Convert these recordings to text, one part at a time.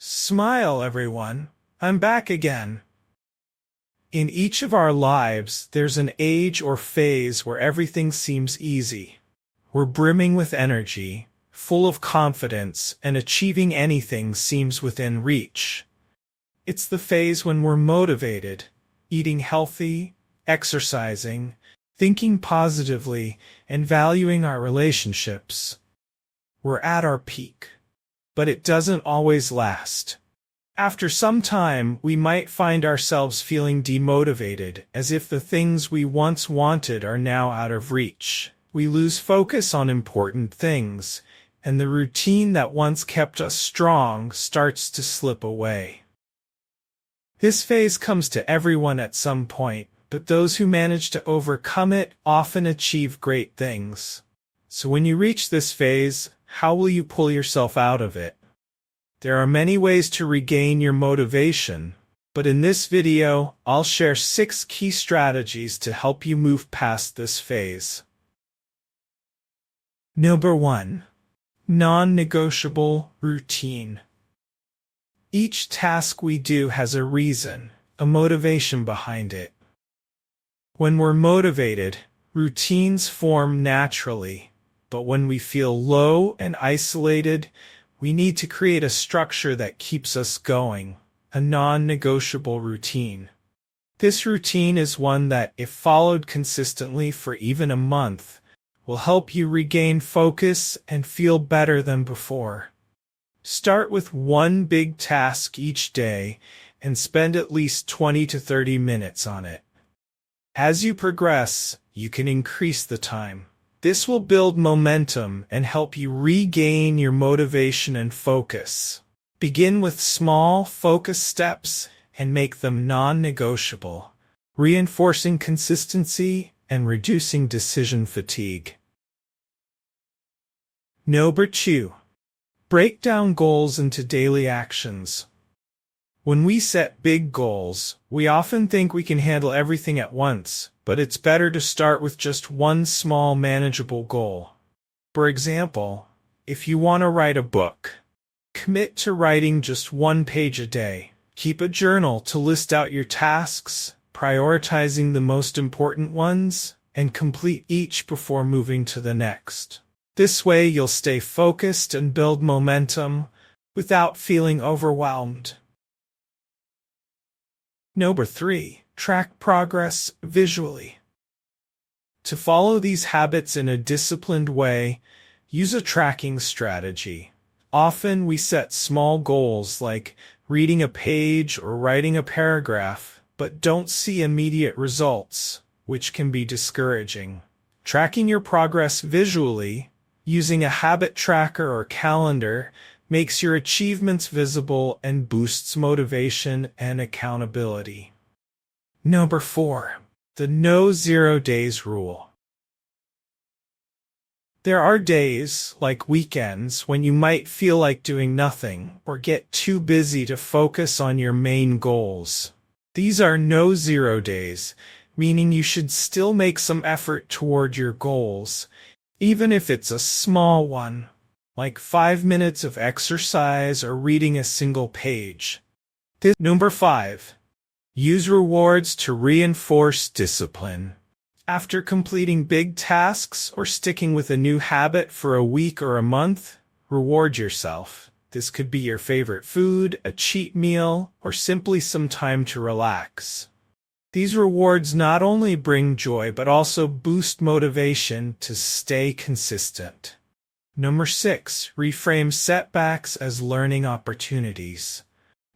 Smile, everyone. I'm back again. In each of our lives, there's an age or phase where everything seems easy. We're brimming with energy, full of confidence, and achieving anything seems within reach. It's the phase when we're motivated, eating healthy, exercising, thinking positively, and valuing our relationships. We're at our peak. But it doesn't always last. After some time, we might find ourselves feeling demotivated, as if the things we once wanted are now out of reach. We lose focus on important things, and the routine that once kept us strong starts to slip away. This phase comes to everyone at some point, but those who manage to overcome it often achieve great things. So when you reach this phase, how will you pull yourself out of it? There are many ways to regain your motivation, but in this video, I'll share 6 key strategies to help you move past this phase. Number 1. Non-negotiable routine. Each task we do has a reason, a motivation behind it. When we're motivated, routines form naturally. But when we feel low and isolated, we need to create a structure that keeps us going, a non-negotiable routine. This routine is one that, if followed consistently for even a month, will help you regain focus and feel better than before. Start with one big task each day and spend at least 20 to 30 minutes on it. As you progress, you can increase the time. This will build momentum and help you regain your motivation and focus. Begin with small, focused steps and make them non-negotiable, reinforcing consistency and reducing decision fatigue. Number 2. Break down goals into daily actions. When we set big goals, we often think we can handle everything at once, but it's better to start with just one small manageable goal. For example, if you want to write a book, commit to writing just 1 page a day. Keep a journal to list out your tasks, prioritizing the most important ones, and complete each before moving to the next. This way you'll stay focused and build momentum without feeling overwhelmed. Number 3. Track progress visually. To follow these habits in a disciplined way, use a tracking strategy. Often we set small goals like reading a page or writing a paragraph, but don't see immediate results, which can be discouraging. Tracking your progress visually, using a habit tracker or calendar, makes your achievements visible and boosts motivation and accountability. Number 4. The No 0 Days Rule. There are days, like weekends, when you might feel like doing nothing or get too busy to focus on your main goals. These are No 0 days, meaning you should still make some effort toward your goals, even if it's a small one, like 5 minutes of exercise or reading a single page. Number 5. Use rewards to reinforce discipline. After completing big tasks or sticking with a new habit for a week or a month, reward yourself. This could be your favorite food, a cheat meal, or simply some time to relax. These rewards not only bring joy but also boost motivation to stay consistent. Number 6. Reframe setbacks as learning opportunities.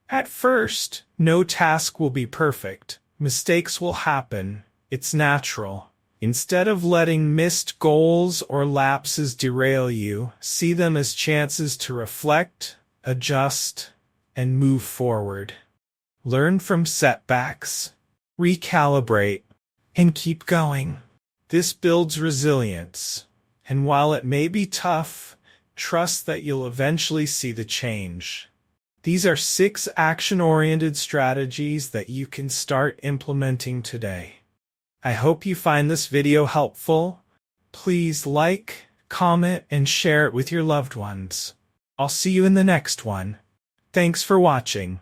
At first, no task will be perfect. Mistakes will happen. It's natural. Instead of letting missed goals or lapses derail you, see them as chances to reflect, adjust, and move forward. Learn from setbacks, recalibrate, and keep going. This builds resilience. And while it may be tough, trust that you'll eventually see the change. These are 6 action-oriented strategies that you can start implementing today. I hope you find this video helpful. Please like, comment, and share it with your loved ones. I'll see you in the next one. Thanks for watching.